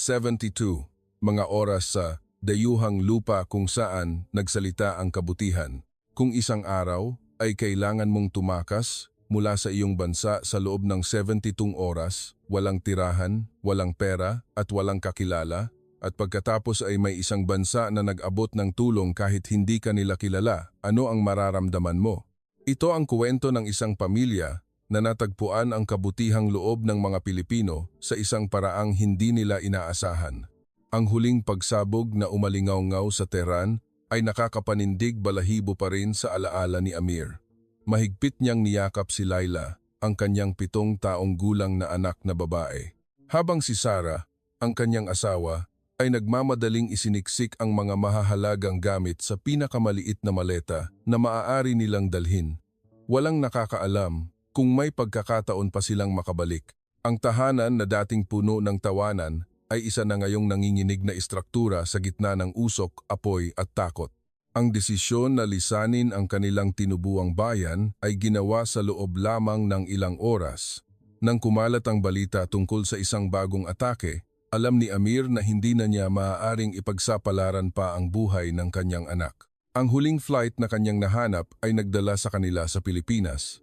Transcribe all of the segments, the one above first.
72, mga oras sa dayuhang lupa kung saan nagsalita ang kabutihan. Kung isang araw ay kailangan mong tumakas mula sa iyong bansa sa loob ng 72 oras, walang tirahan, walang pera at walang kakilala, at pagkatapos ay may isang bansa na nag-abot ng tulong kahit hindi ka nila kilala, ano ang mararamdaman mo? Ito ang kwento ng isang pamilya na natagpuan ang kabutihang loob ng mga Pilipino sa isang paraang hindi nila inaasahan. Ang huling pagsabog na umalingaw-ngaw sa Tehran ay nakakapanindig balahibo pa rin sa alaala ni Amir. Mahigpit niyang niyakap si Laila, ang kanyang 7 taong gulang na anak na babae. Habang si Sarah, ang kanyang asawa, ay nagmamadaling isiniksik ang mga mahahalagang gamit sa pinakamaliit na maleta na maaari nilang dalhin. Walang nakakaalam kung may pagkakataon pa silang makabalik. Ang tahanan na dating puno ng tawanan ay isa na ngayong nanginginig na istruktura sa gitna ng usok, apoy at takot. Ang desisyon na lisanin ang kanilang tinubuang bayan ay ginawa sa loob lamang ng ilang oras. Nang kumalat ang balita tungkol sa isang bagong atake, alam ni Amir na hindi na niya maaaring ipagsapalaran pa ang buhay ng kanyang anak. Ang huling flight na kanyang nahanap ay nagdala sa kanila sa Pilipinas.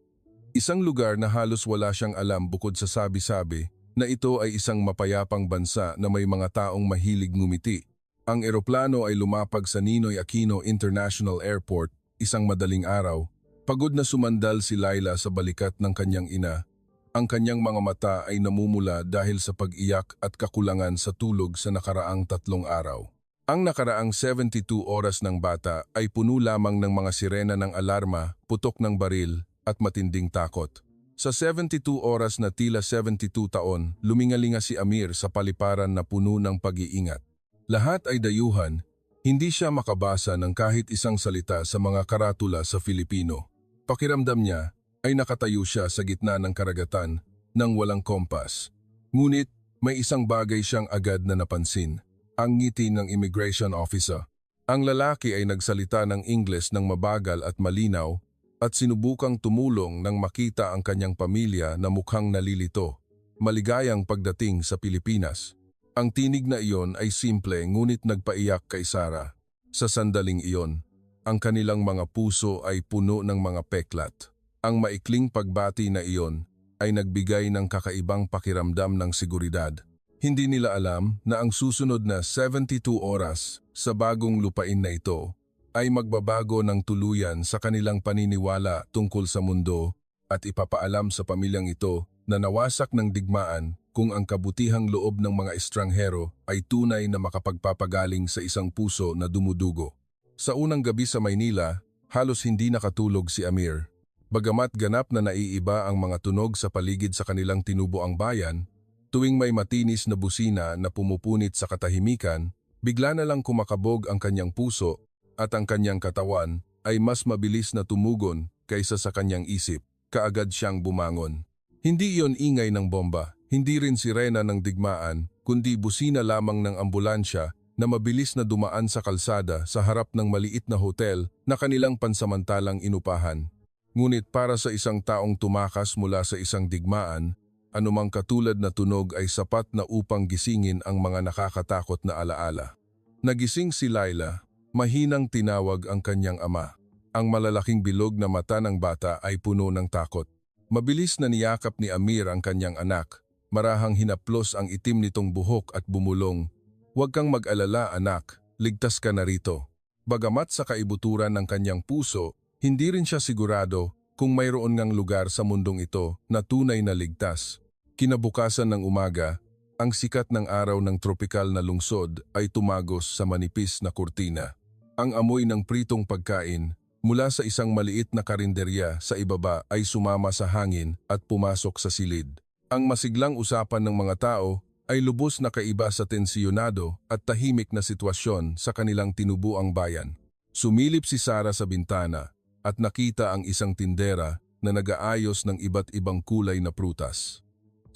Isang lugar na halos wala siyang alam bukod sa sabi-sabi na ito ay isang mapayapang bansa na may mga taong mahilig ngumiti. Ang eroplano ay lumapag sa Ninoy Aquino International Airport isang madaling araw. Pagod na sumandal si Laila sa balikat ng kanyang ina. Ang kanyang mga mata ay namumula dahil sa pag-iyak at kakulangan sa tulog sa nakaraang 3 araw. Ang nakaraang 72 oras ng bata ay puno lamang ng mga sirena ng alarma, putok ng baril, at matinding takot. Sa 72 oras na tila 72 taon, lumingalinga si Amir sa paliparan na puno ng pag-iingat. Lahat ay dayuhan, hindi siya makabasa ng kahit isang salita sa mga karatula sa Filipino. Pakiramdam niya ay nakatayo siya sa gitna ng karagatan nang walang kompas. Ngunit may isang bagay siyang agad na napansin, ang ngiti ng immigration officer. Ang lalaki ay nagsalita ng Ingles ng mabagal at malinaw, at sinubukang tumulong nang makita ang kanyang pamilya na mukhang nalilito. Maligayang pagdating sa Pilipinas. Ang tinig na iyon ay simple ngunit nagpaiyak kay Sarah. Sa sandaling iyon, ang kanilang mga puso ay puno ng mga peklat. Ang maikling pagbati na iyon ay nagbigay ng kakaibang pakiramdam ng seguridad. Hindi nila alam na ang susunod na 72 oras sa bagong lupain na ito ay magbabago ng tuluyan sa kanilang paniniwala tungkol sa mundo at ipapaalam sa pamilyang ito na nawasak ng digmaan kung ang kabutihang loob ng mga estranghero ay tunay na makapagpapagaling sa isang puso na dumudugo. Sa unang gabi sa Maynila, halos hindi nakatulog si Amir. Bagamat ganap na naiiba ang mga tunog sa paligid sa kanilang tinubuang bayan, tuwing may matinis na busina na pumupunit sa katahimikan, bigla na lang kumakabog ang kanyang puso at ang kanyang katawan ay mas mabilis na tumugon kaysa sa kanyang isip. Kaagad siyang bumangon. Hindi iyon ingay ng bomba, hindi rin sirena ng digmaan, kundi busina lamang ng ambulansya na mabilis na dumaan sa kalsada sa harap ng maliit na hotel na kanilang pansamantalang inupahan. Ngunit para sa isang taong tumakas mula sa isang digmaan, anumang katulad na tunog ay sapat na upang gisingin ang mga nakakatakot na alaala. Nagising si Laila. Mahinang tinawag ang kanyang ama. Ang malalaking bilog na mata ng bata ay puno ng takot. Mabilis na niyakap ni Amir ang kanyang anak. Marahang hinaplos ang itim nitong buhok at bumulong. "Huwag kang mag-alala, anak. Ligtas ka na rito." Bagamat sa kaibuturan ng kanyang puso, hindi rin siya sigurado kung mayroon ngang lugar sa mundong ito na tunay na ligtas. Kinabukasan ng umaga, ang sikat ng araw ng tropikal na lungsod ay tumagos sa manipis na kurtina. Ang amoy ng pritong pagkain mula sa isang maliit na karinderya sa ibaba ay sumama sa hangin at pumasok sa silid. Ang masiglang usapan ng mga tao ay lubos na kaiba sa tensiyonado at tahimik na sitwasyon sa kanilang tinubuang bayan. Sumilip si Sarah sa bintana at nakita ang isang tindera na nag-aayos ng iba't ibang kulay na prutas.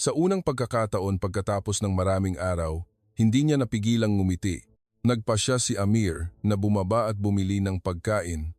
Sa unang pagkakataon pagkatapos ng maraming araw, hindi niya napigilang ngumiti. Nagpasya si Amir na bumaba at bumili ng pagkain.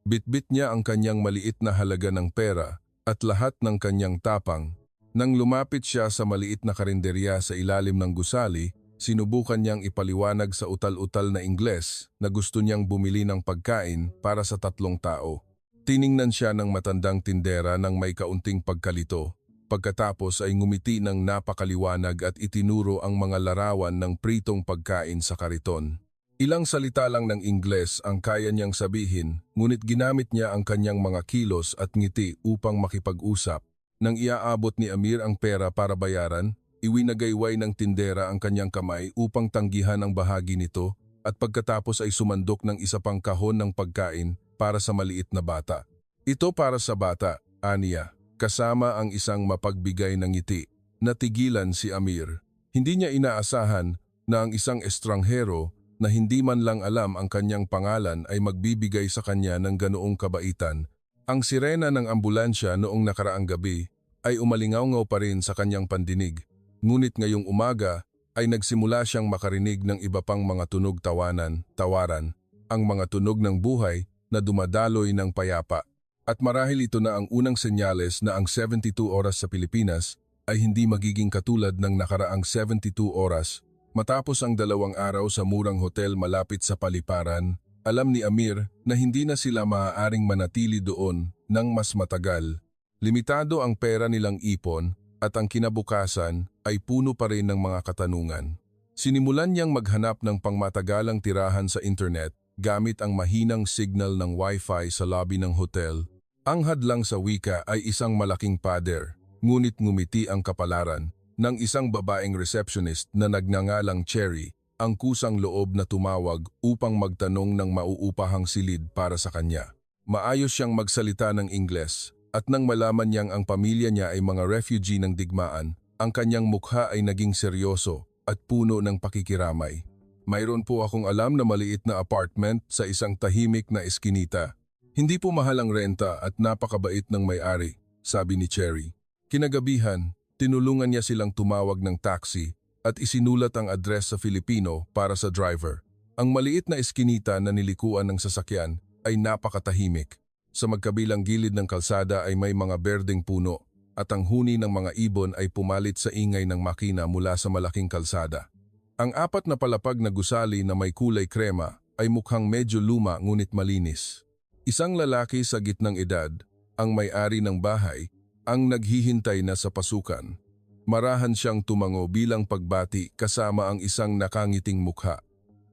Bitbit niya ang kanyang maliit na halaga ng pera at lahat ng kanyang tapang. Nang lumapit siya sa maliit na karinderya sa ilalim ng gusali, Sinubukan niyang ipaliwanag sa utal-utal na Ingles na gusto niyang bumili ng pagkain para sa 3 tao. Tiningnan siya ng matandang tindera ng may kaunting pagkalito. Pagkatapos ay ngumiti ng napakaliwanag at itinuro ang mga larawan ng pritong pagkain sa kariton. Ilang salita lang ng Ingles ang kaya niyang sabihin, ngunit ginamit niya ang kanyang mga kilos at ngiti upang makipag-usap. Nang iaabot ni Amir ang pera para bayaran, iwinagayway ng tindera ang kanyang kamay upang tanggihan ang bahagi nito at pagkatapos ay sumandok ng isa pang kahon ng pagkain para sa maliit na bata. Ito para sa bata, aniya, kasama ang isang mapagbigay ng ngiti. Natigilan si Amir. Hindi niya inaasahan na ang isang estranghero na hindi man lang alam ang kanyang pangalan ay magbibigay sa kanya ng ganoong kabaitan. Ang sirena ng ambulansya noong nakaraang gabi ay umalingaw-ngaw pa rin sa kanyang pandinig. Ngunit ngayong umaga ay nagsimula siyang makarinig ng iba pang mga tunog tawaran, ang mga tunog ng buhay na dumadaloy ng payapa. At marahil ito na ang unang senyales na ang 72 oras sa Pilipinas ay hindi magiging katulad ng nakaraang 72 oras. Matapos ang 2 araw sa murang hotel malapit sa paliparan, alam ni Amir na hindi na sila maaaring manatili doon ng mas matagal. Limitado ang pera nilang ipon at ang kinabukasan ay puno pa rin ng mga katanungan. Sinimulan niyang maghanap ng pangmatagalang tirahan sa internet gamit ang mahinang signal ng Wi-Fi sa lobby ng hotel. Ang hadlang sa wika ay isang malaking pader, ngunit ngumiti ang kapalaran ng isang babaeng receptionist na nagngangalang Cherry, ang kusang loob na tumawag upang magtanong ng mauupahang silid para sa kanya. Maayos siyang magsalita ng Ingles at nang malaman niyang ang pamilya niya ay mga refugee ng digmaan, ang kanyang mukha ay naging seryoso at puno ng pakikiramay. Mayroon po akong alam na maliit na apartment sa isang tahimik na eskinita. Hindi po mahal ang renta at napakabait ng may-ari, sabi ni Cherry. Kinagabihan, tinulungan niya silang tumawag ng taxi at isinulat ang address sa Filipino para sa driver. Ang maliit na eskinita na nilikuan ng sasakyan ay napakatahimik. Sa magkabilang gilid ng kalsada ay may mga berdeng puno at ang huni ng mga ibon ay pumalit sa ingay ng makina mula sa malaking kalsada. Ang 4 na palapag na gusali na may kulay krema ay mukhang medyo luma ngunit malinis. Isang lalaki sa gitnang edad, ang may-ari ng bahay, ang naghihintay na sa pasukan. Marahan siyang tumango bilang pagbati kasama ang isang nakangiting mukha.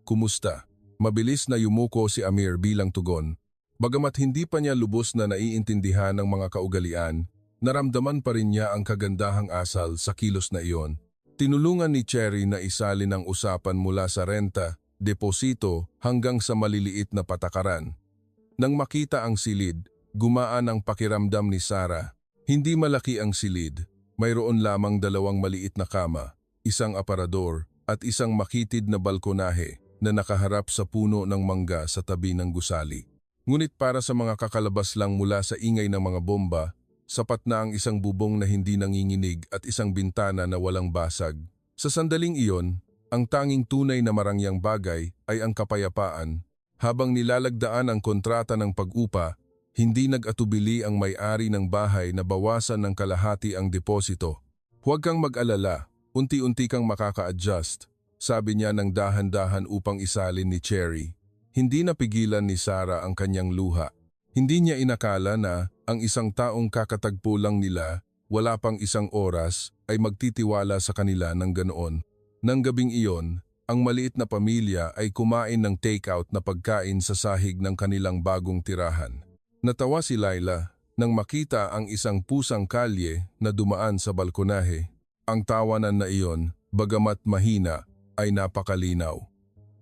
Kumusta? Mabilis na yumuko si Amir bilang tugon. Bagamat hindi pa niya lubos na naiintindihan ng mga kaugalian, naramdaman pa rin niya ang kagandahang asal sa kilos na iyon. Tinulungan ni Cherry na isalin ang usapan mula sa renta, deposito hanggang sa maliliit na patakaran. Nang makita ang silid, gumaan ang pakiramdam ni Sarah. Hindi malaki ang silid, mayroon lamang 2 maliit na kama, isang aparador at isang makitid na balkonahe na nakaharap sa puno ng mangga sa tabi ng gusali. Ngunit para sa mga kakalabas lang mula sa ingay ng mga bomba, sapat na ang isang bubong na hindi nanginginig at isang bintana na walang basag. Sa sandaling iyon, ang tanging tunay na marangyang bagay ay ang kapayapaan. Habang nilalagdaan ang kontrata ng pag-upa, hindi nag-atubili ang may-ari ng bahay na bawasan ng kalahati ang deposito. Huwag kang mag-alala, unti-unti kang makaka-adjust, sabi niya ng dahan-dahan upang isalin ni Cherry. Hindi napigilan ni Sarah ang kanyang luha. Hindi niya inakala na ang isang taong kakatagpo lang nila, wala pang 1 oras, ay magtitiwala sa kanila ng ganoon. Nang gabing iyon, ang maliit na pamilya ay kumain ng take-out na pagkain sa sahig ng kanilang bagong tirahan. Natawa si Laila nang makita ang isang pusang kalye na dumaan sa balkonahe. Ang tawanan na iyon, bagamat mahina, ay napakalinaw.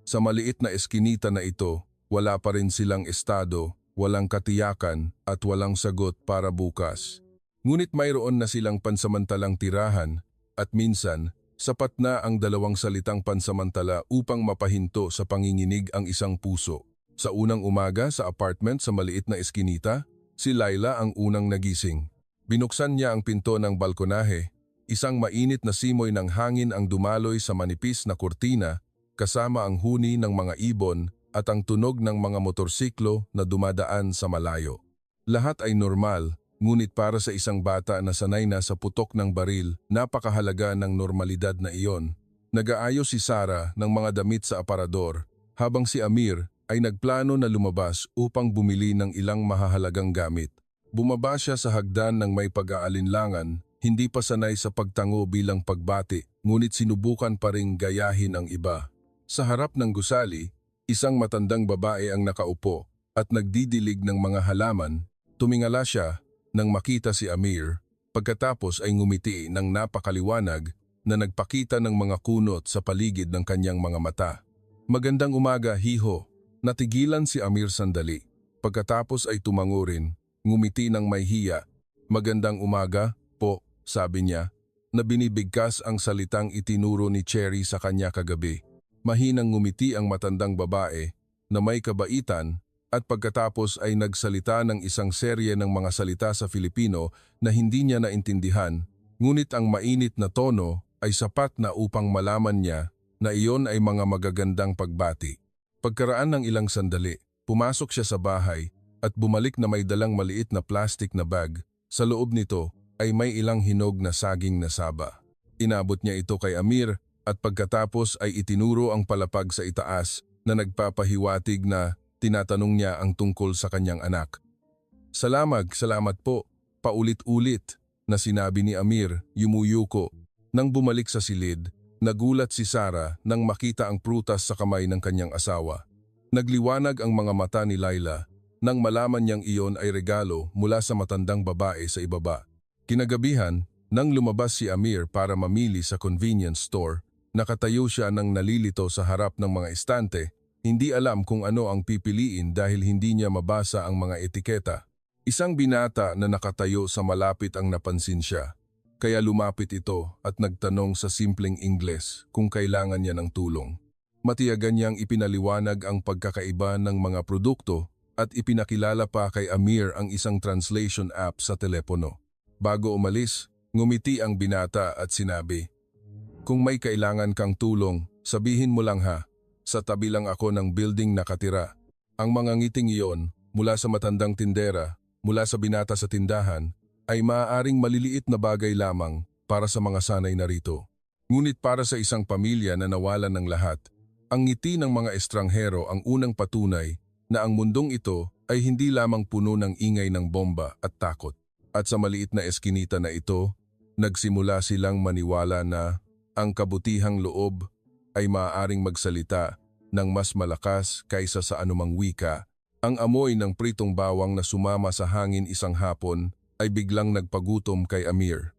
Sa maliit na eskinita na ito, wala pa rin silang estado, walang katiyakan at walang sagot para bukas. Ngunit mayroon na silang pansamantalang tirahan at minsan, sapat na ang 2 salitang pansamantala upang mapahinto sa panginginig ang isang puso. Sa unang umaga sa apartment sa maliit na eskinita, si Laila ang unang nagising. Binuksan niya ang pinto ng balkonahe. Isang mainit na simoy ng hangin ang dumaloy sa manipis na kurtina kasama ang huni ng mga ibon at ang tunog ng mga motorsiklo na dumadaan sa malayo. Lahat ay normal, ngunit para sa isang bata na sanay na sa putok ng baril, napakahalaga ng normalidad na iyon. Nag-aayos si Sarah ng mga damit sa aparador habang si Amir ay nagplano na lumabas upang bumili ng ilang mahahalagang gamit. Bumaba siya sa hagdan ng may pag-aalinlangan, hindi pa sanay sa pagtango bilang pagbati, ngunit sinubukan pa ring gayahin ang iba. Sa harap ng gusali, isang matandang babae ang nakaupo at nagdidilig ng mga halaman. Tumingala siya nang makita si Amir, pagkatapos ay ngumiti ng napakaliwanag na nagpakita ng mga kunot sa paligid ng kanyang mga mata. Magandang umaga, hiho. Natigilan si Amir sandali. Pagkatapos ay tumango rin, ngumiti ng may hiya. Magandang umaga, po, sabi niya, na binibigkas ang salitang itinuro ni Cherry sa kanya kagabi. Mahinang ngumiti ang matandang babae na may kabaitan at pagkatapos ay nagsalita ng isang serye ng mga salita sa Filipino na hindi niya naintindihan, ngunit ang mainit na tono ay sapat na upang malaman niya na iyon ay mga magagandang pagbati. Pagkaraan ng ilang sandali, pumasok siya sa bahay at bumalik na may dalang maliit na plastic na bag. Sa loob nito ay may ilang hinog na saging na saba. Inabot niya ito kay Amir at pagkatapos ay itinuro ang palapag sa itaas na nagpapahiwatig na tinatanong niya ang tungkol sa kanyang anak. Salamat po, paulit-ulit na sinabi ni Amir, yumuyuko. Nang bumalik sa silid, nagulat si Sarah nang makita ang prutas sa kamay ng kanyang asawa. Nagliwanag ang mga mata ni Laila nang malaman niyang iyon ay regalo mula sa matandang babae sa ibaba. Kinagabihan, nang lumabas si Amir para mamili sa convenience store, nakatayo siya nang nalilito sa harap ng mga estante, hindi alam kung ano ang pipiliin dahil hindi niya mabasa ang mga etiketa. Isang binata na nakatayo sa malapit ang napansin siya. Kaya lumapit ito at nagtanong sa simpleng Ingles kung kailangan niya ng tulong. Matiyagan niyang ipinaliwanag ang pagkakaiba ng mga produkto at ipinakilala pa kay Amir ang isang translation app sa telepono. Bago umalis, ngumiti ang binata at sinabi, "Kung may kailangan kang tulong, sabihin mo lang ha. Sa tabi lang ako ng building nakatira." Ang mga ngiting iyon, mula sa matandang tindera, mula sa binata sa tindahan, ay maaaring maliliit na bagay lamang para sa mga sanay narito. Ngunit para sa isang pamilya na nawalan ng lahat, ang ngiti ng mga estranghero ang unang patunay na ang mundong ito ay hindi lamang puno ng ingay ng bomba at takot. At sa maliit na eskinita na ito, nagsimula silang maniwala na ang kabutihang loob ay maaaring magsalita ng mas malakas kaysa sa anumang wika. Ang amoy ng pritong bawang na sumama sa hangin isang hapon ay biglang nagpagutom kay Amir.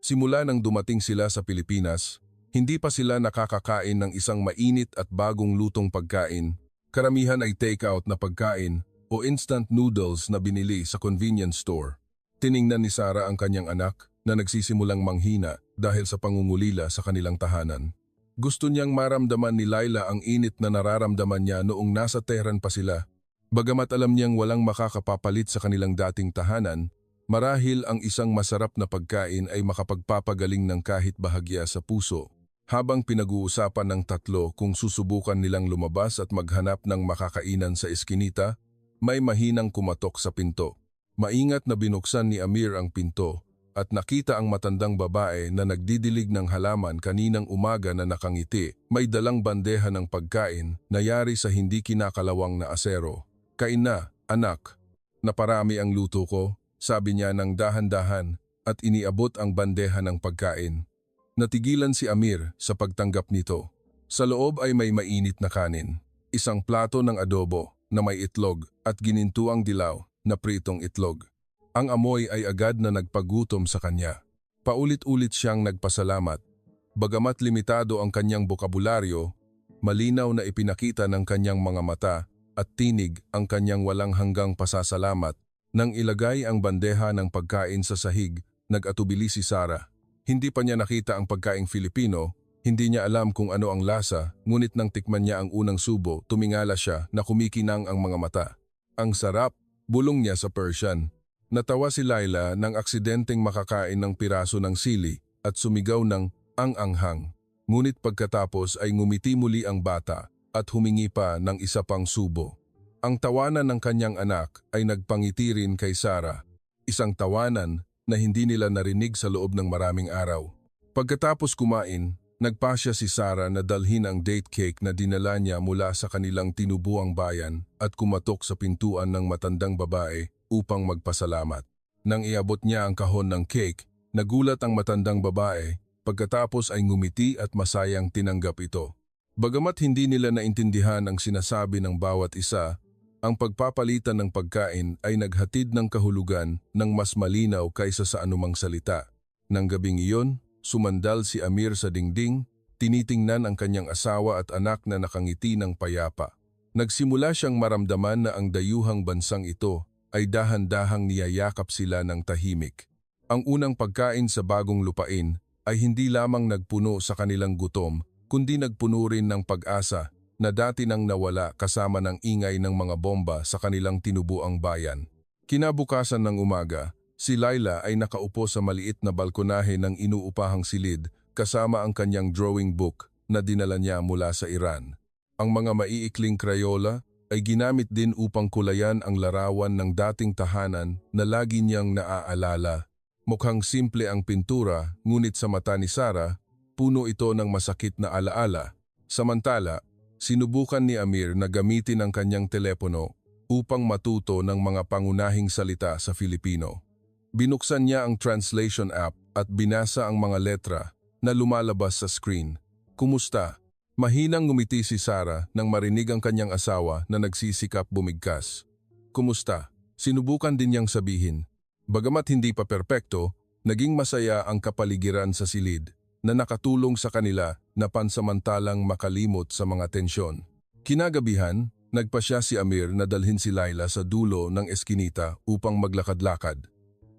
Simula nang dumating sila sa Pilipinas, hindi pa sila nakakakain ng isang mainit at bagong lutong pagkain. Karamihan ay take-out na pagkain o instant noodles na binili sa convenience store. Tiningnan ni Sarah ang kanyang anak na nagsisimulang manghina dahil sa pangungulila sa kanilang tahanan. Gusto niyang maramdaman ni Laila ang init na nararamdaman niya noong nasa Tehran pa sila. Bagamat alam niyang walang makakapapalit sa kanilang dating tahanan, marahil ang isang masarap na pagkain ay makapagpapagaling ng kahit bahagya sa puso. Habang pinag-uusapan ng tatlo kung susubukan nilang lumabas at maghanap ng makakainan sa eskinita, may mahinang kumatok sa pinto. Maingat na binuksan ni Amir ang pinto at nakita ang matandang babae na nagdidilig ng halaman kaninang umaga na nakangiti. May dalang bandeha ng pagkain na yari sa hindi kinakalawang na asero. "Kain na, anak. Naparami ang luto ko," sabi niya ng dahan-dahan at iniabot ang bandeha ng pagkain. Natigilan si Amir sa pagtanggap nito. Sa loob ay may mainit na kanin, isang plato ng adobo na may itlog at ginintuang dilaw na pritong itlog. Ang amoy ay agad na nagpagutom sa kanya. Paulit-ulit siyang nagpasalamat. Bagamat limitado ang kanyang bokabularyo, malinaw na ipinakita ng kanyang mga mata at tinig ang kanyang walang hanggang pasasalamat. Nang ilagay ang bandeha ng pagkain sa sahig, nag-atubili si Sarah. Hindi pa niya nakita ang pagkaing Filipino, hindi niya alam kung ano ang lasa, ngunit nang tikman niya ang unang subo, tumingala siya na kumikinang ang mga mata. "Ang sarap," bulong niya sa Persian. Natawa si Laila nang aksidenteng makakain ng piraso ng sili at sumigaw ng "ang anghang." Ngunit pagkatapos ay ngumiti muli ang bata at humingi pa ng isa pang subo. Ang tawanan ng kanyang anak ay nagpangiti rin kay Sarah, isang tawanan na hindi nila narinig sa loob ng maraming araw. Pagkatapos kumain, Nagpasya si Sarah na dalhin ang date cake na dinala niya mula sa kanilang tinubuang bayan at kumatok sa pintuan ng matandang babae upang magpasalamat. Nang iabot niya ang kahon ng cake, nagulat ang matandang babae pagkatapos ay ngumiti at masayang tinanggap ito. Bagamat hindi nila naintindihan ang sinasabi ng bawat isa, ang pagpapalitan ng pagkain ay naghatid ng kahulugan ng mas malinaw kaysa sa anumang salita. Nang gabing iyon, sumandal si Amir sa dingding, tinitingnan ang kanyang asawa at anak na nakangiti ng payapa. Nagsimula siyang maramdaman na ang dayuhang bansang ito ay dahan-dahang niyayakap sila ng tahimik. Ang unang pagkain sa bagong lupain ay hindi lamang nagpuno sa kanilang gutom, kundi nagpuno rin ng pag-asa na dati nang nawala kasama ng ingay ng mga bomba sa kanilang tinubuang bayan. Kinabukasan ng umaga, si Laila ay nakaupo sa maliit na balkonahe ng inuupahang silid kasama ang kanyang drawing book na dinala niya mula sa Iran. Ang mga maiikling Crayola ay ginamit din upang kulayan ang larawan ng dating tahanan na lagi niyang naaalala. Mukhang simple ang pintura, ngunit sa mata ni Sarah, puno ito ng masakit na alaala. Samantala, sinubukan ni Amir na gamitin ang kanyang telepono upang matuto ng mga pangunahing salita sa Filipino. Binuksan niya ang translation app at binasa ang mga letra na lumalabas sa screen. "Kumusta?" Mahinang ngumiti si Sarah nang marinig ang kanyang asawa na nagsisikap bumigkas. "Kumusta?" Sinubukan din niyang sabihin. Bagamat hindi pa perpekto, naging masaya ang kapaligiran sa silid na nakatulong sa kanila na pansamantalang makalimot sa mga tensyon. Kinagabihan, nagpasya si Amir na dalhin si Laila sa dulo ng eskinita upang maglakad-lakad.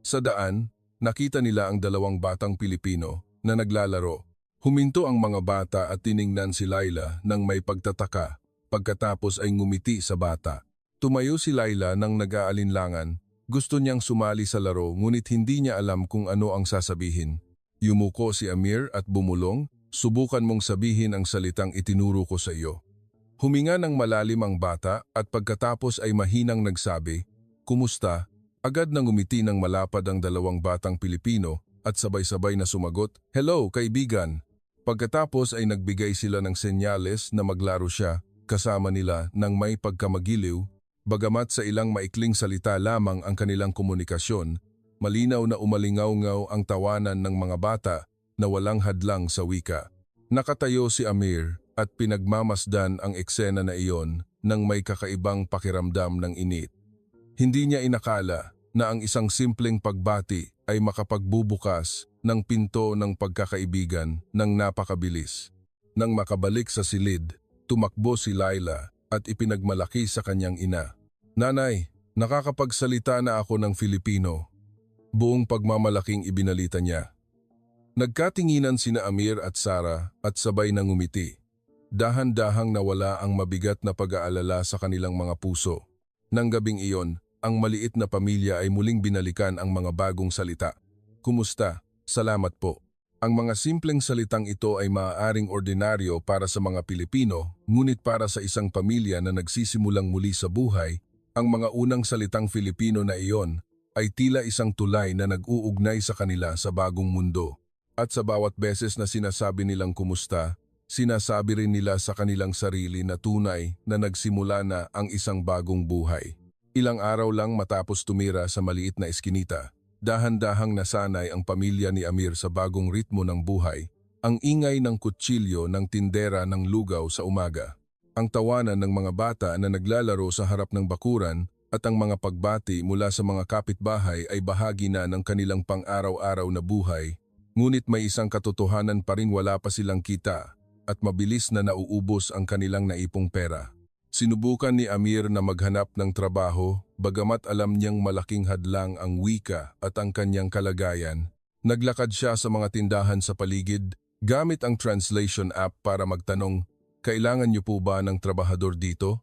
Sa daan, nakita nila ang dalawang batang Pilipino na naglalaro. Huminto ang mga bata at tiningnan si Laila nang may pagtataka, pagkatapos ay ngumiti sa bata. Tumayo si Laila nang nag-aalinlangan. Gusto niyang sumali sa laro ngunit hindi niya alam kung ano ang sasabihin. Yumuko si Amir at bumulong, "Subukan mong sabihin ang salitang itinuro ko sa iyo." Huminga ng malalim ang bata at pagkatapos ay mahinang nagsabi, "Kumusta?" Agad nang ngumiti ng malapad ang dalawang batang Pilipino at sabay-sabay na sumagot, "Hello, kaibigan." Pagkatapos ay nagbigay sila ng senyales na maglaro siya kasama nila nang may pagkamagiliw. Bagamat sa ilang maikling salita lamang ang kanilang komunikasyon, malinaw na umalingaw-ngaw ang tawanan ng mga bata na walang hadlang sa wika. Nakatayo si Amir at pinagmamasdan ang eksena na iyon nang may kakaibang pakiramdam ng init. Hindi niya inakala na ang isang simpleng pagbati ay makapagbubukas ng pinto ng pagkakaibigan ng napakabilis. Nang makabalik sa silid, tumakbo si Laila at ipinagmalaki sa kanyang ina. "Nanay, nakakapagsalita na ako ng Filipino." Buong pagmamalaking ibinalita niya. Nagkatinginan sina Amir at Sarah at sabay nang ngumiti. Dahan-dahang nawala ang mabigat na pag-aalala sa kanilang mga puso. Nang gabing iyon, ang maliit na pamilya ay muling binalikan ang mga bagong salita. "Kumusta? Salamat po." Ang mga simpleng salitang ito ay maaaring ordinaryo para sa mga Pilipino, ngunit para sa isang pamilya na nagsisimulang muli sa buhay, ang mga unang salitang Filipino na iyon ay tila isang tulay na nag-uugnay sa kanila sa bagong mundo. At sa bawat beses na sinasabi nilang kumusta, sinasabi rin nila sa kanilang sarili na tunay na nagsimula na ang isang bagong buhay. Ilang araw lang matapos tumira sa maliit na eskinita, dahan-dahang nasanay ang pamilya ni Amir sa bagong ritmo ng buhay, ang ingay ng kutsilyo ng tindera ng lugaw sa umaga, ang tawanan ng mga bata na naglalaro sa harap ng bakuran at ang mga pagbati mula sa mga kapitbahay ay bahagi na ng kanilang pang-araw-araw na buhay, ngunit may isang katotohanan pa ring wala pa silang kita at mabilis na nauubos ang kanilang naipong pera. Sinubukan ni Amir na maghanap ng trabaho, bagamat alam niyang malaking hadlang ang wika at ang kanyang kalagayan. Naglakad siya sa mga tindahan sa paligid, gamit ang translation app para magtanong, "Kailangan niyo po ba ng trabahador dito?"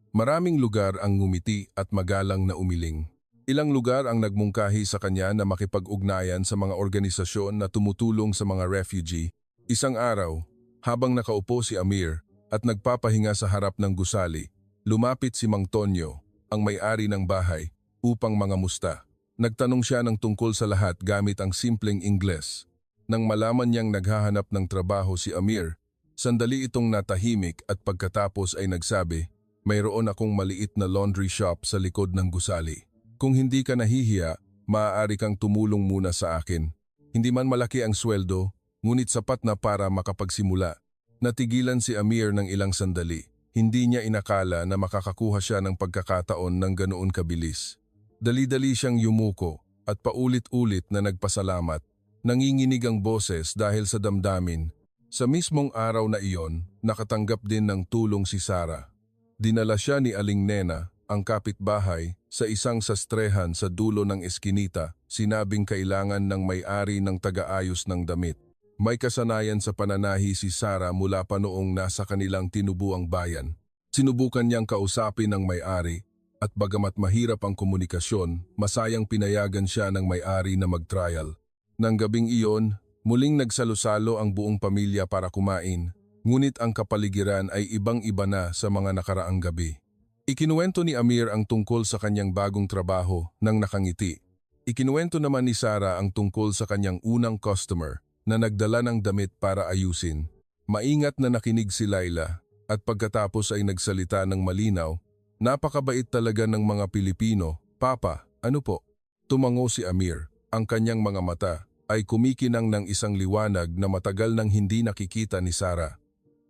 Maraming lugar ang ngumiti at magalang na umiling. Ilang lugar ang nagmungkahi sa kanya na makipag-ugnayan sa mga organisasyon na tumutulong sa mga refugee. Isang araw, habang nakaupo si Amir at nagpapahinga sa harap ng gusali, lumapit si Mang Tonyo, ang may-ari ng bahay, upang mangamusta. Nagtanong siya ng tungkol sa lahat gamit ang simpleng Ingles. Nang malaman niyang naghahanap ng trabaho si Amir, sandali itong natahimik at pagkatapos ay nagsabi, "Mayroon akong maliit na laundry shop sa likod ng gusali. Kung hindi ka nahihiya, maaari kang tumulong muna sa akin. Hindi man malaki ang sweldo, ngunit sapat na para makapagsimula." Natigilan si Amir ng ilang sandali. Hindi niya inakala na makakakuha siya ng pagkakataon ng ganoon kabilis. Dali-dali siyang yumuko at paulit-ulit na nagpasalamat. Nanginginig ang boses dahil sa damdamin. Sa mismong araw na iyon, nakatanggap din ng tulong si Sarah. Dinala siya ni Aling Nena, ang kapitbahay, sa isang sastrehan sa dulo ng eskinita, sinabing kailangan ng may-ari ng taga-ayos ng damit. May kasanayan sa pananahi si Sarah mula pa noong nasa kanilang tinubuang bayan. Sinubukan niyang kausapin ang may-ari at bagamat mahirap ang komunikasyon, masayang pinayagan siya ng may-ari na mag-trial. Nang gabing iyon, muling nagsalo-salo ang buong pamilya para kumain, ngunit ang kapaligiran ay ibang-iba na sa mga nakaraang gabi. Ikinuwento ni Amir ang tungkol sa kanyang bagong trabaho nang nakangiti. Ikinuwento naman ni Sarah ang tungkol sa kanyang unang customer na nagdala ng damit para ayusin. Maingat na nakinig si Laila at pagkatapos ay nagsalita ng malinaw, "Napakabait talaga ng mga Pilipino, Papa." "Ano po?" Tumango si Amir. Ang kanyang mga mata ay kumikinang ng isang liwanag na matagal nang hindi nakikita ni Sarah.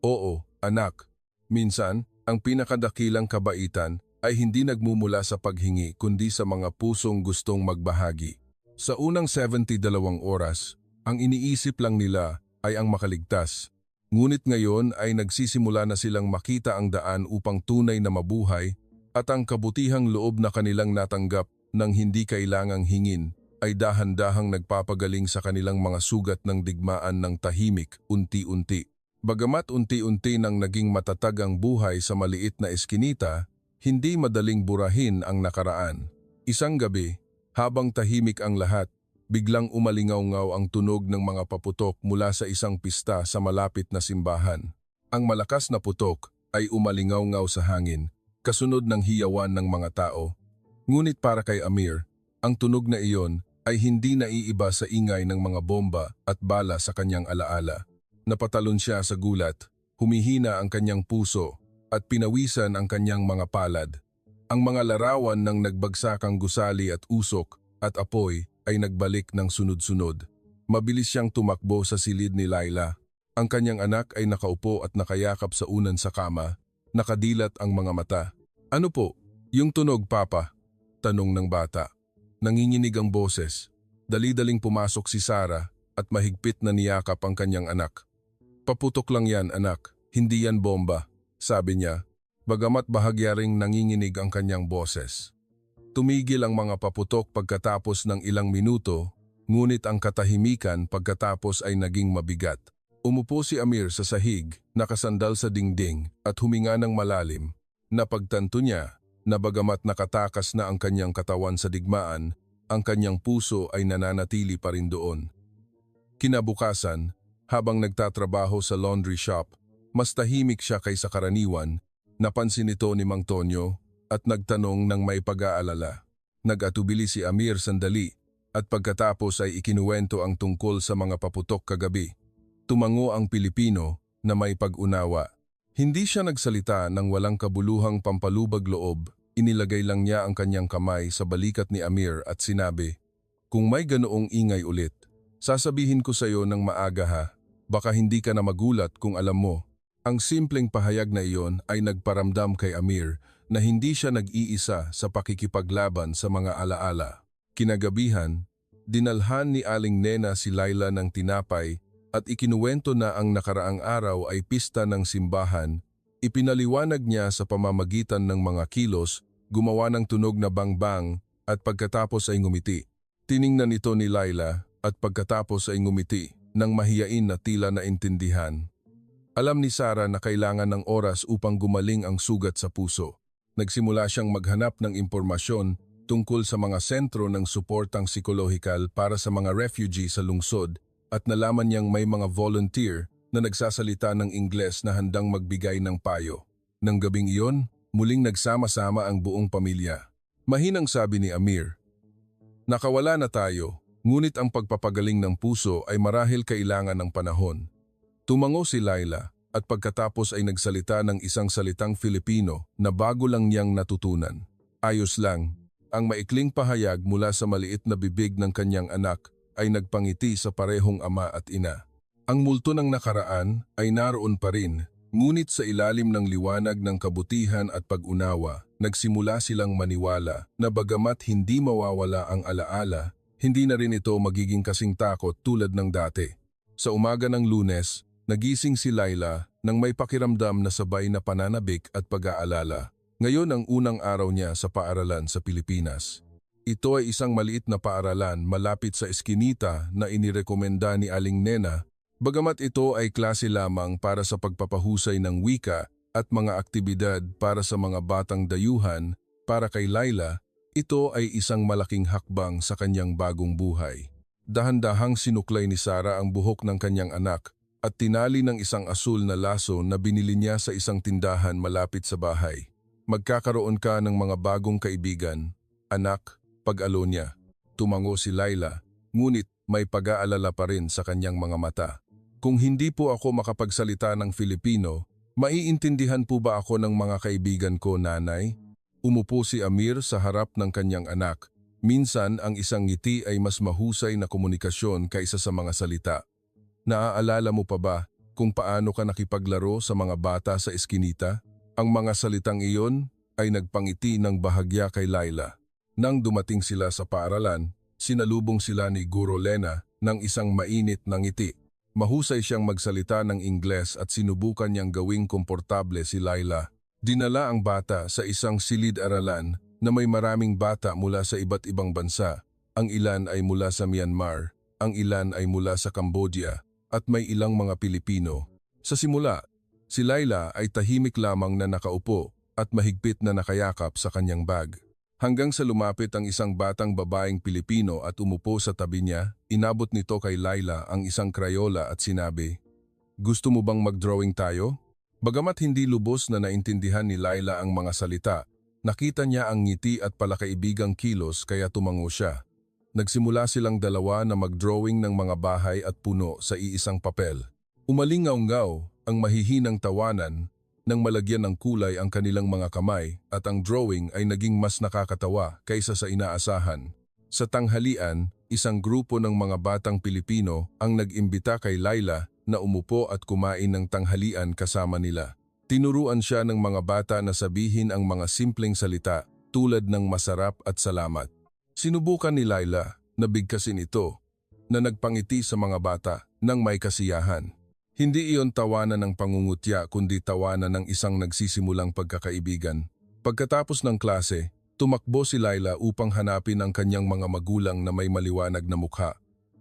"Oo, anak. Minsan, ang pinakadakilang kabaitan ay hindi nagmumula sa paghingi kundi sa mga pusong gustong magbahagi." Sa unang 72 oras, ang iniisip lang nila ay ang makaligtas. Ngunit ngayon ay nagsisimula na silang makita ang daan upang tunay na mabuhay at ang kabutihang loob na kanilang natanggap nang hindi kailangang hingin ay dahan-dahang nagpapagaling sa kanilang mga sugat ng digmaan ng tahimik unti-unti. Bagamat unti-unti nang naging matatag ang buhay sa maliit na eskinita, hindi madaling burahin ang nakaraan. Isang gabi, habang tahimik ang lahat, biglang umalingaw-ngaw ang tunog ng mga paputok mula sa isang pista sa malapit na simbahan. Ang malakas na putok ay umalingaw-ngaw sa hangin, kasunod ng hiyawan ng mga tao. Ngunit para kay Amir, ang tunog na iyon ay hindi naiiba sa ingay ng mga bomba at bala sa kanyang alaala. Napatalon siya sa gulat, humihina ang kanyang puso at pinawisan ang kanyang mga palad. Ang mga larawan ng nagbagsakang gusali at usok at apoy ay nagbalik ng sunod-sunod. Mabilis siyang tumakbo sa silid ni Laila. Ang kanyang anak ay nakaupo at nakayakap sa unan sa kama, nakadilat ang mga mata. "Ano po? Yung tunog, Papa?" tanong ng bata. Nanginginig ang boses. Dali-daling pumasok si Sarah at mahigpit na niyakap ang kanyang anak. "Paputok lang yan, anak. Hindi yan bomba," sabi niya, bagamat bahagya ring nanginginig ang kanyang boses. Tumigil ang mga paputok pagkatapos ng ilang minuto, ngunit ang katahimikan pagkatapos ay naging mabigat. Umupo si Amir sa sahig, nakasandal sa dingding at huminga ng malalim. Napagtanto niya na bagamat nakatakas na ang kanyang katawan sa digmaan, ang kanyang puso ay nananatili pa rin doon. Kinabukasan, habang nagtatrabaho sa laundry shop, mas tahimik siya kaysa karaniwan. Napansin ito ni Mang Tonyo at nagtanong ng may pag-aalala. Nag-atubili si Amir sandali at pagkatapos ay ikinuwento ang tungkol sa mga paputok kagabi. Tumango ang Pilipino na may pag-unawa. Hindi siya nagsalita ng walang kabuluhang pampalubag loob, inilagay lang niya ang kanyang kamay sa balikat ni Amir at sinabi, "Kung may ganoong ingay ulit, sasabihin ko sa iyo ng maaga ha, baka hindi ka na magulat kung alam mo." Ang simpleng pahayag na iyon ay nagparamdam kay Amir na hindi siya nag-iisa sa pakikipaglaban sa mga alaala. Kinagabihan, dinalhan ni Aling Nena si Laila ng tinapay at ikinuwento na ang nakaraang araw ay pista ng simbahan. Ipinaliwanag niya sa pamamagitan ng mga kilos, gumawa ng tunog na bang-bang at pagkatapos ay ngumiti. Tiningnan ito ni Laila at pagkatapos ay ngumiti nang mahiyain na tila naintindihan. Alam ni Sarah na kailangan ng oras upang gumaling ang sugat sa puso. Nagsimula siyang maghanap ng impormasyon tungkol sa mga sentro ng suportang psikolohikal para sa mga refugee sa lungsod at nalaman niyang may mga volunteer na nagsasalita ng Ingles na handang magbigay ng payo. Nang gabing iyon, muling nagsama-sama ang buong pamilya. Mahinang sabi ni Amir, "Nakawala na tayo, Ngunit ang pagpapagaling ng puso ay marahil kailangan ng panahon. Tumango si Laila at pagkatapos ay nagsalita ng isang salitang Filipino na bago lang niyang natutunan. Ayos lang, ang maikling pahayag mula sa maliit na bibig ng kanyang anak ay nagpangiti sa parehong ama at ina. Ang multo ng nakaraan ay naroon pa rin, ngunit sa ilalim ng liwanag ng kabutihan at pag-unawa, nagsimula silang maniwala na bagamat hindi mawawala ang alaala, hindi na rin ito magiging kasing takot tulad ng dati. Sa umaga ng Lunes, nagising si Laila nang may pakiramdam na sabay na pananabik at pag-aalala. Ngayon ang unang araw niya sa paaralan sa Pilipinas. Ito ay isang maliit na paaralan malapit sa eskinita na inirekomenda ni Aling Nena, bagamat ito ay klase lamang para sa pagpapahusay ng wika at mga aktibidad para sa mga batang dayuhan. Para kay Laila, ito ay isang malaking hakbang sa kanyang bagong buhay. Dahan-dahang sinuklay ni Sarah ang buhok ng kanyang anak at tinali ng isang asul na laso na binili niya sa isang tindahan malapit sa bahay. Magkakaroon ka ng mga bagong kaibigan, anak, pag-alo niya. Tumango si Laila, ngunit may pag-aalala pa rin sa kanyang mga mata. Kung hindi po ako makapagsalita ng Filipino, maiintindihan po ba ako ng mga kaibigan ko, nanay? Umupo si Amir sa harap ng kanyang anak. Minsan ang isang ngiti ay mas mahusay na komunikasyon kaysa sa mga salita. Naaalala mo pa ba kung paano ka nakipaglaro sa mga bata sa eskinita? Ang mga salitang iyon ay nagpangiti ng bahagya kay Laila. Nang dumating sila sa paaralan, sinalubong sila ni Guro Lena ng isang mainit na ngiti. Mahusay siyang magsalita ng Ingles at sinubukan niyang gawing komportable si Laila. Dinala ang bata sa isang silid-aralan na may maraming bata mula sa iba't ibang bansa. Ang ilan ay mula sa Myanmar, ang ilan ay mula sa Cambodia, at may ilang mga Pilipino. Sa simula, si Laila ay tahimik lamang na nakaupo at mahigpit na nakayakap sa kanyang bag. Hanggang sa lumapit ang isang batang babaeng Pilipino at umupo sa tabi niya, inabot nito kay Laila ang isang krayola at sinabi, "Gusto mo bang mag-drawing tayo?" Bagamat hindi lubos na naintindihan ni Laila ang mga salita, nakita niya ang ngiti at palakaibigang kilos kaya tumango siya. Nagsimula silang dalawa na mag-drawing ng mga bahay at puno sa iisang papel. Umalingaw-ngaw ang mahihinang tawanan nang malagyan ng kulay ang kanilang mga kamay at ang drawing ay naging mas nakakatawa kaysa sa inaasahan. Sa tanghalian, isang grupo ng mga batang Pilipino ang nag-imbita kay Laila na umupo at kumain ng tanghalian kasama nila. Tinuruan siya ng mga bata na sabihin ang mga simpleng salita tulad ng masarap at salamat. Sinubukan ni Laila na bigkasin ito na nagpangiti sa mga bata nang may kasiyahan. Hindi iyon tawanan ng pangungutya kundi tawanan ng isang nagsisimulang pagkakaibigan. Pagkatapos ng klase, tumakbo si Laila upang hanapin ang kanyang mga magulang na may maliwanag na mukha.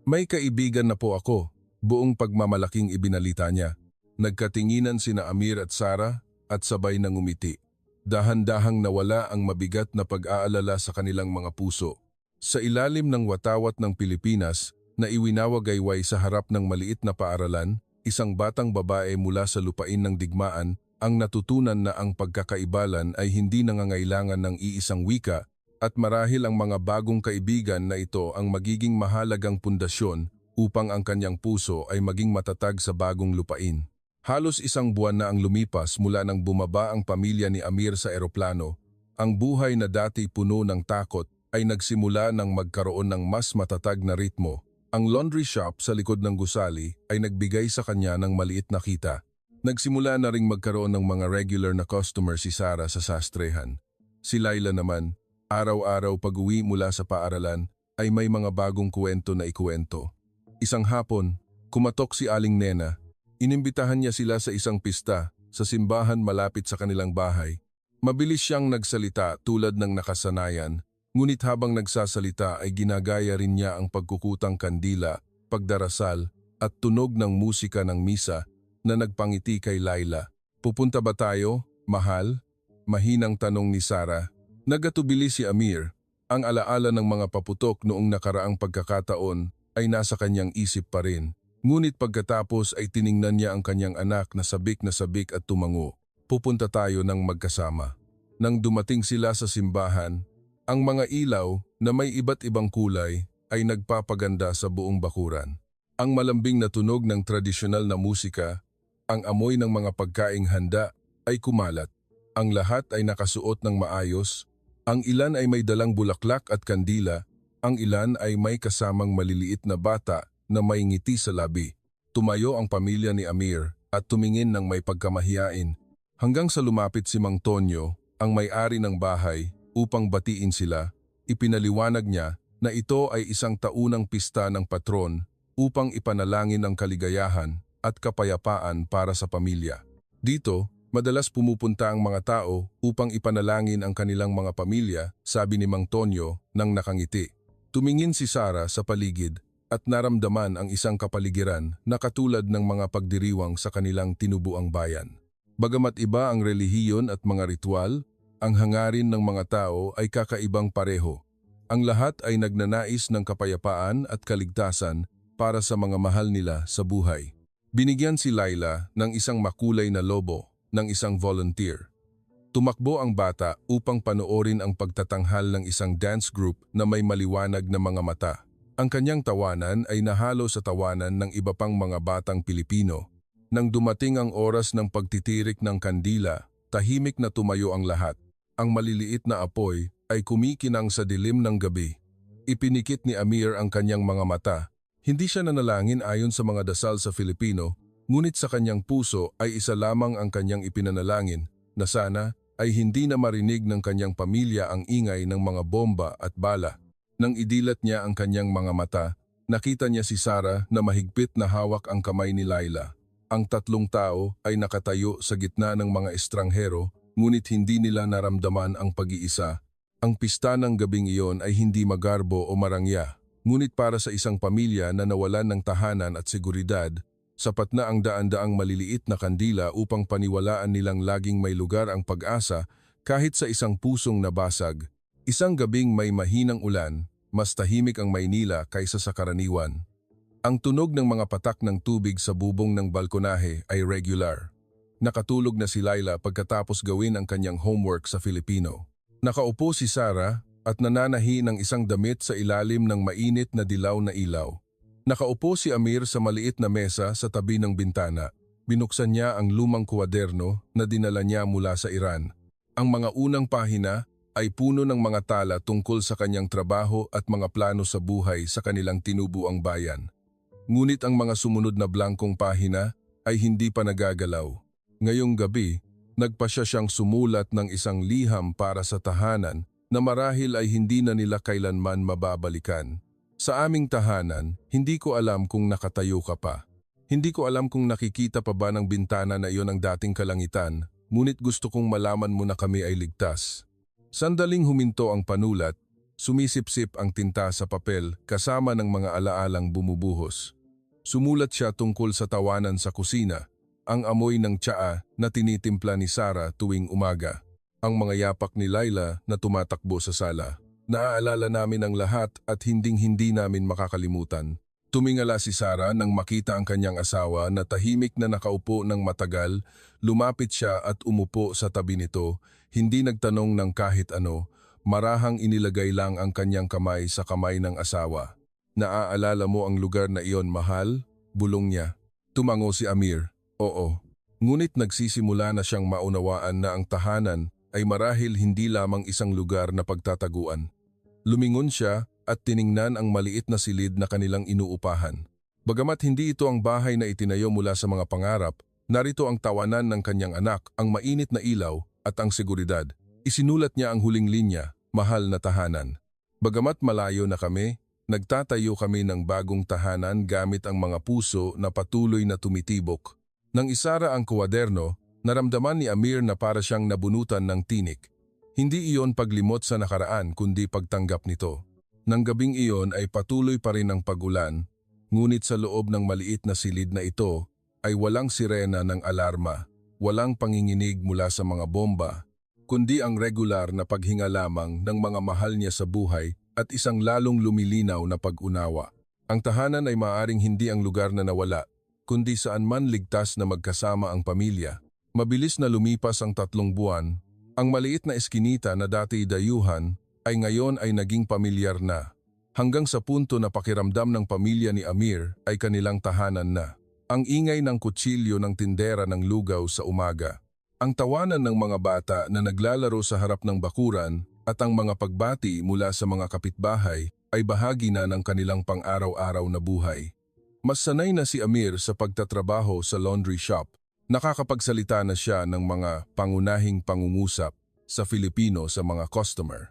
"May kaibigan na po ako," buong pagmamalaking ibinalita niya. Nagkatinginan sina Amir at Sarah at sabay nang umiti. Dahan-dahang nawala ang mabigat na pag-aalala sa kanilang mga puso. Sa ilalim ng watawat ng Pilipinas na iwinawagayway sa harap ng maliit na paaralan, isang batang babae mula sa lupain ng digmaan ang natutunan na ang pagkakaibalan ay hindi nangangailangan ng iisang wika at marahil ang mga bagong kaibigan na ito ang magiging mahalagang pundasyon upang ang kanyang puso ay maging matatag sa bagong lupain. Halos isang buwan na ang lumipas mula nang bumaba ang pamilya ni Amir sa eroplano. Ang buhay na dati puno ng takot ay nagsimula nang magkaroon ng mas matatag na ritmo. Ang laundry shop sa likod ng gusali ay nagbigay sa kanya ng maliit na kita. Nagsimula na ring magkaroon ng mga regular na customer si Sarah sa sastrehan. Si Laila naman, araw-araw pag-uwi mula sa paaralan ay may mga bagong kwento na ikuwento. Isang hapon, kumatok si Aling Nena. Inimbitahan niya sila sa isang pista sa simbahan malapit sa kanilang bahay. Mabilis siyang nagsalita tulad ng nakasanayan. Ngunit habang nagsasalita ay ginagaya rin niya ang pagkukutang kandila, pagdarasal at tunog ng musika ng misa na nagpangiti kay Laila. "Pupunta ba tayo, mahal?" Mahinang tanong ni Sarah. Nagatubili si Amir. Ang alaala ng mga paputok noong nakaraang pagkakataon ay nasa kanyang isip pa rin. Ngunit pagkatapos ay tiningnan niya ang kanyang anak na sabik at tumango. "Pupunta tayo ng magkasama." Nang dumating sila sa simbahan, ang mga ilaw na may iba't ibang kulay ay nagpapaganda sa buong bakuran. Ang malambing na tunog ng tradisyonal na musika, ang amoy ng mga pagkaing handa ay kumalat. Ang lahat ay nakasuot ng maayos, ang ilan ay may dalang bulaklak at kandila, ang ilan ay may kasamang maliliit na bata na may ngiti sa labi. Tumayo ang pamilya ni Amir at tumingin ng may pagkamahiyain hanggang sa lumapit si Mang Tonyo, ang may-ari ng bahay, upang batiin sila. Ipinaliwanag niya na ito ay isang taunang pista ng patron upang ipanalangin ang kaligayahan at kapayapaan para sa pamilya. Dito, madalas pumupunta ang mga tao upang ipanalangin ang kanilang mga pamilya, sabi ni Mang Tonyo nang nakangiti. Tumingin si Sarah sa paligid at naramdaman ang isang kapaligiran na katulad ng mga pagdiriwang sa kanilang tinubuang bayan. Bagamat iba ang relihiyon at mga ritual, ang hangarin ng mga tao ay kakaibang pareho. Ang lahat ay nagnanais ng kapayapaan at kaligtasan para sa mga mahal nila sa buhay. Binigyan si Laila ng isang makulay na lobo ng isang volunteer. Tumakbo ang bata upang panoorin ang pagtatanghal ng isang dance group na may maliwanag na mga mata. Ang kanyang tawanan ay nahalo sa tawanan ng iba pang mga batang Pilipino. Nang dumating ang oras ng pagtitirik ng kandila, tahimik na tumayo ang lahat. Ang maliliit na apoy ay kumikinang sa dilim ng gabi. Ipinikit ni Amir ang kanyang mga mata. Hindi siya nanalangin ayon sa mga dasal sa Filipino, ngunit sa kanyang puso ay isa lamang ang kanyang ipinanalangin, na sana ay hindi na marinig ng kanyang pamilya ang ingay ng mga bomba at bala. Nang idilat niya ang kanyang mga mata, nakita niya si Sarah na mahigpit na hawak ang kamay ni Laila. Ang tatlong tao ay nakatayo sa gitna ng mga estranghero, ngunit hindi nila naramdaman ang pag-iisa. Ang pista ng gabing iyon ay hindi magarbo o marangya, ngunit para sa isang pamilya na nawalan ng tahanan at seguridad, sapat na ang daan-daang maliliit na kandila upang paniwalaan nilang laging may lugar ang pag-asa kahit sa isang pusong nabasag. Isang gabing may mahinang ulan, mas tahimik ang Maynila kaysa sa karaniwan. Ang tunog ng mga patak ng tubig sa bubong ng balkonahe ay regular. Nakatulog na si Laila pagkatapos gawin ang kanyang homework sa Filipino. Nakaupo si Sarah at nananahi ng isang damit sa ilalim ng mainit na dilaw na ilaw. Nakaupo si Amir sa maliit na mesa sa tabi ng bintana. Binuksan niya ang lumang kuwaderno na dinala niya mula sa Iran. Ang mga unang pahina ay puno ng mga tala tungkol sa kanyang trabaho at mga plano sa buhay sa kanilang tinubuang bayan. Ngunit ang mga sumunod na blankong pahina ay hindi pa nagagalaw. Ngayong gabi, nagpasya siyang sumulat ng isang liham para sa tahanan na marahil ay hindi na nila kailanman mababalikan. Sa aming tahanan, hindi ko alam kung nakatayo ka pa. Hindi ko alam kung nakikita pa ba ng bintana na iyon ang dating kalangitan, ngunit gusto kong malaman mo na kami ay ligtas. Sandaling huminto ang panulat, sumisip-sip ang tinta sa papel kasama ng mga alaalang bumubuhos. Sumulat siya tungkol sa tawanan sa kusina, ang amoy ng tsaa na tinitimpla ni Sarah tuwing umaga, ang mga yapak ni Laila na tumatakbo sa sala. Naaalala namin ang lahat at hinding-hindi namin makakalimutan. Tumingala si Sarah nang makita ang kanyang asawa na tahimik na nakaupo ng matagal. Lumapit siya at umupo sa tabi nito, hindi nagtanong ng kahit ano, marahang inilagay lang ang kanyang kamay sa kamay ng asawa. Naaalala mo ang lugar na iyon, mahal? Bulong niya. Tumango si Amir. Oo. Ngunit nagsisimula na siyang maunawaan na ang tahanan ay marahil hindi lamang isang lugar na pagtataguan. Lumingon siya at tiningnan ang maliit na silid na kanilang inuupahan. Bagamat hindi ito ang bahay na itinayo mula sa mga pangarap, narito ang tawanan ng kanyang anak, ang mainit na ilaw at ang seguridad. Isinulat niya ang huling linya, mahal na tahanan. Bagamat malayo na kami, nagtatayo kami ng bagong tahanan gamit ang mga puso na patuloy na tumitibok. Nang isara ang kuwaderno, naramdaman ni Amir na para siyang nabunutan ng tinik. Hindi iyon paglimot sa nakaraan kundi pagtanggap nito. Nang gabing iyon ay patuloy pa rin ang pag-ulan, ngunit sa loob ng maliit na silid na ito ay walang sirena ng alarma, walang panginginig mula sa mga bomba, kundi ang regular na paghinga lamang ng mga mahal niya sa buhay at isang lalong lumilinaw na pag-unawa. Ang tahanan ay maaaring hindi ang lugar na nawala, kundi saan man ligtas na magkasama ang pamilya. Mabilis na lumipas ang 3 buwan, ang maliit na eskinita na dati dayuhan ay ngayon ay naging pamilyar na. hanggang sa punto na pakiramdam ng pamilya ni Amir ay kanilang tahanan na. Ang ingay ng kutsilyo ng tindera ng lugaw sa umaga. Ang tawanan ng mga bata na naglalaro sa harap ng bakuran at ang mga pagbati mula sa mga kapitbahay ay bahagi na ng kanilang pang-araw-araw na buhay. Mas sanay na si Amir sa pagtatrabaho sa laundry shop. Nakakapagsalita na siya ng mga pangunahing pangungusap sa Filipino sa mga customer.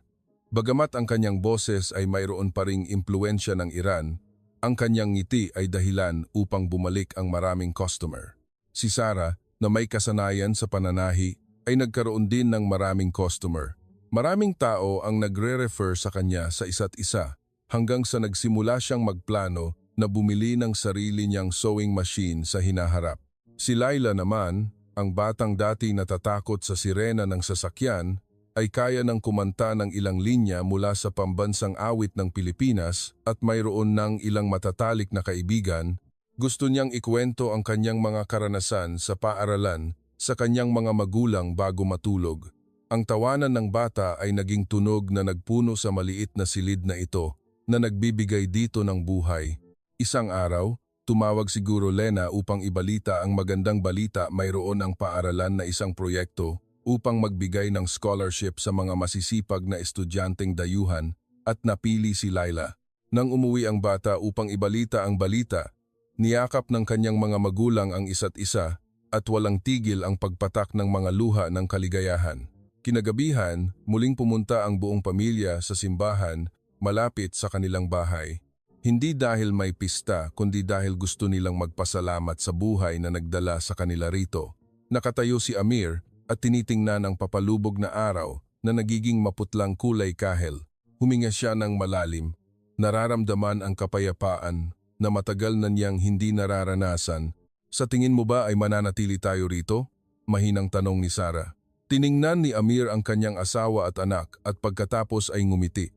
Bagamat ang kanyang boses ay mayroon pa ring impluensya ng Iran, ang kanyang ngiti ay dahilan upang bumalik ang maraming customer. Si Sarah, na may kasanayan sa pananahi, ay nagkaroon din ng maraming customer. Maraming tao ang nagre-refer sa kanya sa isa't isa hanggang sa nagsimula siyang magplano na bumili ng sarili niyang sewing machine sa hinaharap. Si Laila naman, ang batang dati natatakot sa sirena ng sasakyan, ay kaya ng kumanta ng ilang linya mula sa pambansang awit ng Pilipinas at mayroon ng ilang matatalik na kaibigan. Gusto niyang ikwento ang kanyang mga karanasan sa paaralan sa kanyang mga magulang bago matulog. Ang tawanan ng bata ay naging tunog na nagpuno sa maliit na silid na ito na nagbibigay dito ng buhay. Isang araw, tumawag si Guro Lena upang ibalita ang magandang balita. Mayroon ang paaralan na isang proyekto upang magbigay ng scholarship sa mga masisipag na estudyanteng dayuhan at napili si Laila. Nang umuwi ang bata upang ibalita ang balita, niyakap ng kanyang mga magulang ang isa't isa at walang tigil ang pagpatak ng mga luha ng kaligayahan. Kinagabihan, muling pumunta ang buong pamilya sa simbahan malapit sa kanilang bahay. Hindi dahil may pista kundi dahil gusto nilang magpasalamat sa buhay na nagdala sa kanila rito. Nakatayo si Amir at tinitingnan ang papalubog na araw na nagiging maputlang kulay kahel. Huminga siya ng malalim. Nararamdaman ang kapayapaan na matagal na niyang hindi nararanasan. Sa tingin mo ba ay mananatili tayo rito? Mahinang tanong ni Sarah. Tiningnan ni Amir ang kanyang asawa at anak at pagkatapos ay ngumiti.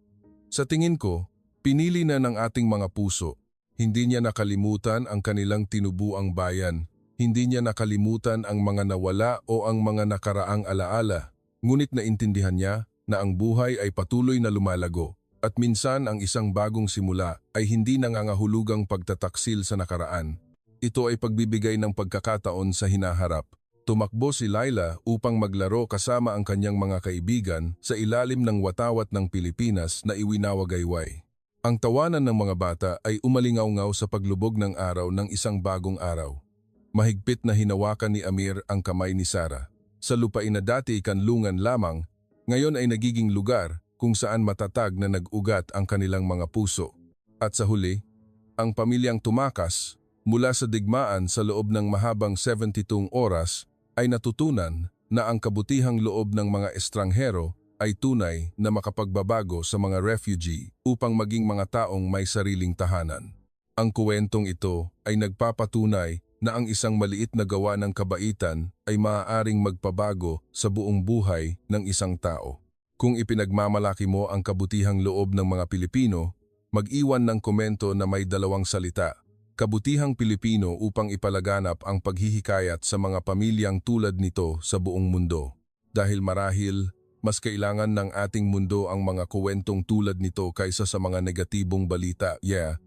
Sa tingin ko, pinili na ng ating mga puso. Hindi niya nakalimutan ang kanilang tinubuang bayan. Hindi niya nakalimutan ang mga nawala o ang mga nakaraang alaala. Ngunit naintindihan niya na ang buhay ay patuloy na lumalago at minsan ang isang bagong simula ay hindi nangangahulugang pagtataksil sa nakaraan. Ito ay pagbibigay ng pagkakataon sa hinaharap. Tumakbo si Laila upang maglaro kasama ang kanyang mga kaibigan sa ilalim ng watawat ng Pilipinas na iwinawagayway. Ang tawanan ng mga bata ay umalingaw-ngaw sa paglubog ng araw ng isang bagong araw. Mahigpit na hinawakan ni Amir ang kamay ni Sarah. Sa lupain na dati kanlungan lamang, ngayon ay nagiging lugar kung saan matatag na nag-ugat ang kanilang mga puso. At sa huli, ang pamilyang tumakas mula sa digmaan sa loob ng mahabang 72 oras ay natutunan na ang kabutihang loob ng mga estranghero ay tunay na makapagbabago sa mga refugee upang maging mga taong may sariling tahanan. Ang kuwentong ito ay nagpapatunay na ang isang maliit na gawa ng kabaitan ay maaaring magpabago sa buong buhay ng isang tao. Kung ipinagmamalaki mo ang kabutihang loob ng mga Pilipino, mag-iwan ng komento na may dalawang salita, kabutihang Pilipino upang ipalaganap ang paghihikayat sa mga pamilyang tulad nito sa buong mundo. Dahil marahil, mas kailangan ng ating mundo ang mga kuwentong tulad nito kaysa sa mga negatibong balita. Yeah.